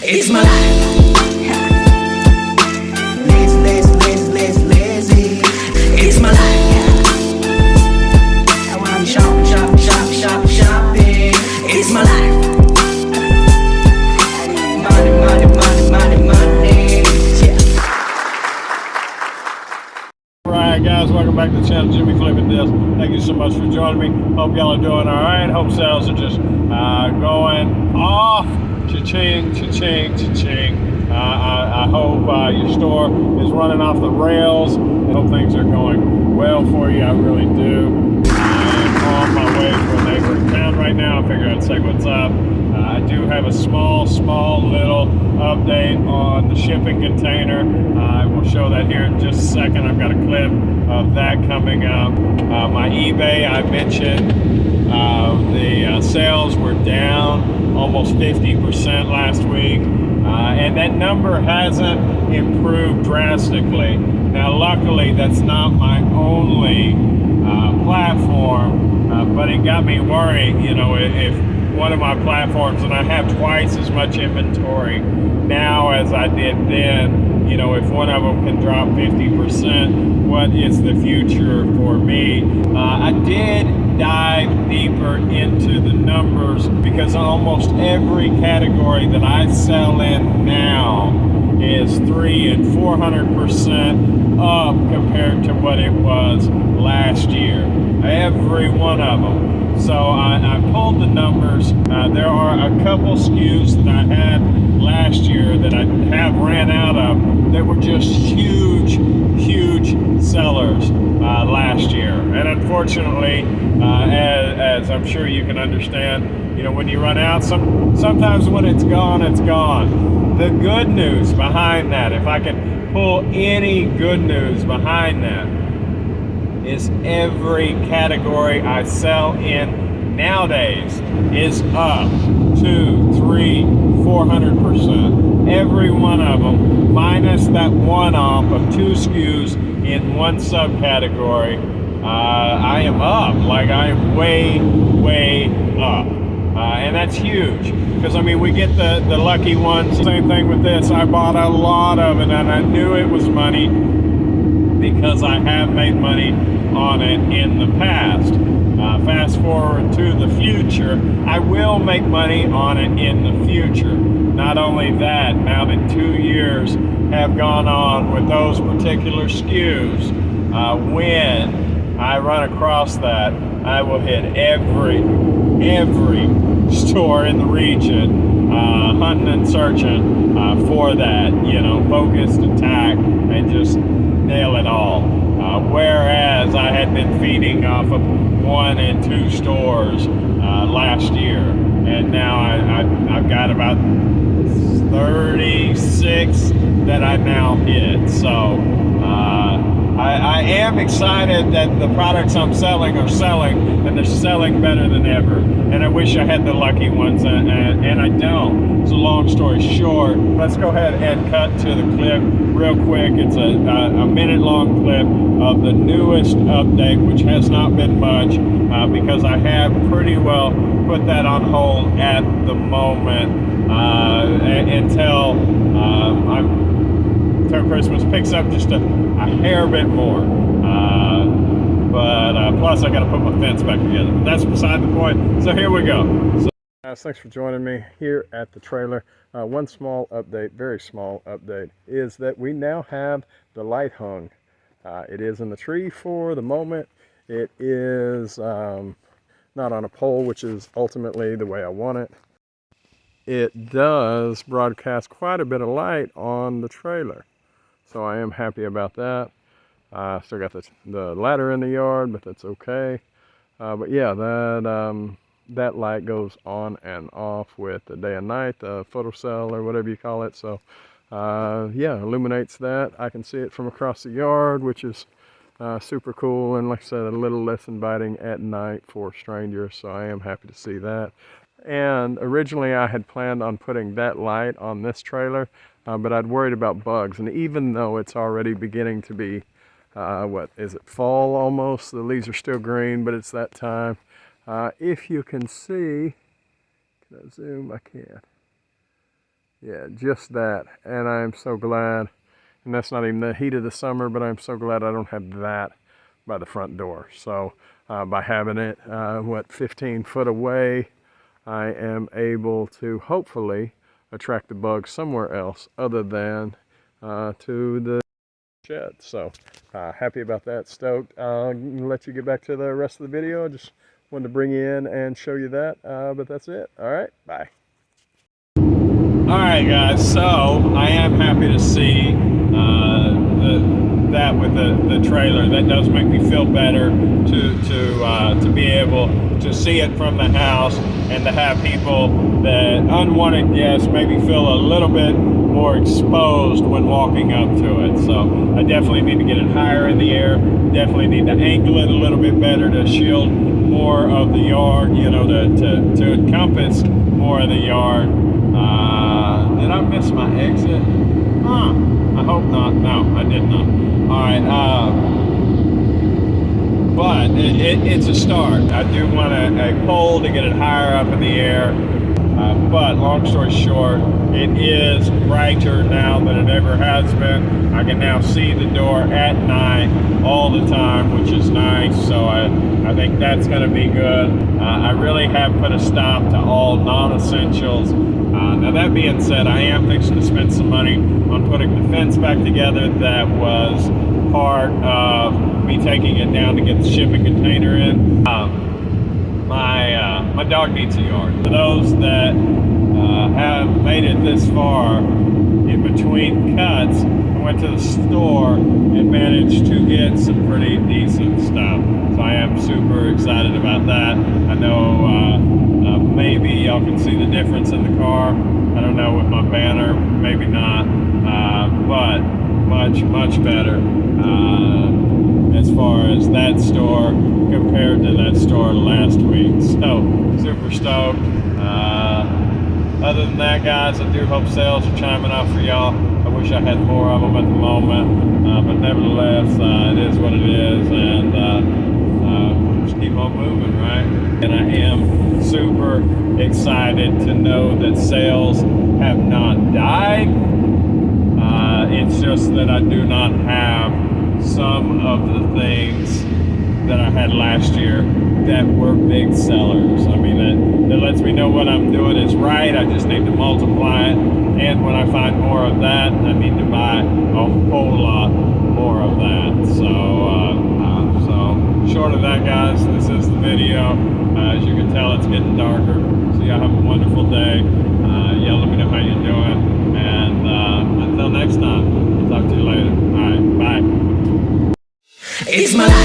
It's my life. Lazy, lazy, lazy, lazy, lazy. It's my life. I wanna shop, shop, shop, shop, shopping. It's my life. Money, money, money, money, money. Yeah. Alright guys, welcome back to the channel. Jimmy Flipping Deals. Thank you so much for joining me. Hope y'all are doing alright. Hope sales are just going off. Cha-ching, cha-ching, cha-ching. I hope your store is running off the rails. I hope things are going well for you. I really do. I'm on my way to a neighboring town right now. I figured I'd say what's up. I do have a small little update on the shipping container. I will show that here in just a second. I've got a clip of that coming up. My eBay, I mentioned the sales were down almost 50% last week. And that number hasn't improved drastically. Now, luckily, that's not my only platform, but it got me worried, you know, if one of my platforms, and I have twice as much inventory now as I did then, you know, if one of them can drop 50%, what is the future for me? I did dive deeper into the numbers because almost every category that I sell in now is 300 and 400% up compared to what it was last year. Every one of them. So I pulled the numbers. There are a couple SKUs that I had last year that I have ran out of that were just huge sellers last year. And unfortunately, as I'm sure you can understand, you know, when you run out, sometimes when it's gone, it's gone. The good news behind that, if I can pull any good news behind that, is every category I sell in nowadays is up 200, 300, 400%. Every one of them, minus that one-off of 2 SKUs in one subcategory, I am up. Like, I am way up. And that's huge, because I mean, we get the lucky ones. Same thing with this. I bought a lot of it, and I knew it was money because I have made money on it in the past. Fast forward to the future, I will make money on it in the future. Not only that, now that 2 years have gone on with those particular SKUs, when I run across that, I will hit every store in the region, hunting and searching for that, you know, focused attack, and just nail it all. Whereas I had been feeding off of 1 and 2 stores last year, and now I've got about 36 that I now hit. So I am excited that the products I'm selling are selling, and they're selling better than ever. And I wish I had the lucky ones, and I don't. So long story short, let's go ahead and cut to the clip real quick. It's a minute-long clip of the newest update, which has not been much because I have pretty well put that on hold at the moment until Christmas picks up just a hair bit more. But plus I got to put my fence back together. But that's beside the point. So here we go. So, guys, thanks for joining me here at the trailer. One small update, very small update, is that we now have the light hung. It is in the tree for the moment. It is not on a pole, which is ultimately the way I want it. It does broadcast quite a bit of light on the trailer, so I am happy about that. Still got the ladder in the yard, but that's okay. But yeah, that light goes on and off with the day and night, the photocell or whatever you call it. So yeah, illuminates that. I can see it from across the yard, which is super cool, and like I said, a little less inviting at night for strangers, so I am happy to see that. And originally I had planned on putting that light on this trailer, but I'd worried about bugs. And even though it's already beginning to be what is it, fall almost, the leaves are still green, but it's that time. If you can see, can I zoom? I can't. Yeah, just that. And I'm so glad, and that's not even the heat of the summer, but I'm so glad I don't have that by the front door. So by having it, 15 foot away, I am able to hopefully attract the bugs somewhere else other than to the shed. So happy about that, stoked. I'll let you get back to the rest of the video. I just wanted to bring you in and show you that, but that's it. All right, bye. All right, guys. So I am happy to see that with the trailer. That does make me feel better to be able to see it from the house and to have people that unwanted guests maybe feel a little bit more exposed when walking up to it. So I definitely need to get it higher in the air. Definitely need to angle it a little bit better to shield more of the yard. You know, to encompass more of the yard. Did I miss my exit? I hope not. No, I did not. All right. But it's a start. I do want a pole to get it higher up in the air. But long story short, it is brighter now than it ever has been. I can now see the door at night all the time, which is nice. So I think that's going to be good. I really have put a stop to all non-essentials. Now that being said, I am fixing to spend some money on putting the fence back together. That was part of me taking it down to get the shipping container in. My dog needs a yard. For those that have made it this far, in between cuts, I went to the store and managed to get some pretty decent stuff. So I am super excited about that. I know maybe y'all can see the difference in the car. I don't know with my banner, maybe not, but much better as far as that store compared to that store last week. So super stoked. Other than that, guys, I do hope sales are chiming out for y'all. I wish I had more of them at the moment, but nevertheless, it is what it is, and we'll just keep on moving, right? And I am super excited to know that sales have not died. It's just that I do not have some of the things that I had last year that were big sellers. I mean, that lets me know what I'm doing is right. I just need to multiply it. And when I find more of that, I need to buy a whole lot more of that. So short of that, guys, this is the video. As you can tell, it's getting darker. So y'all have a wonderful day. Y'all let me know how you're doing. And until next time, I'll talk to you later. All right, bye. It's my life.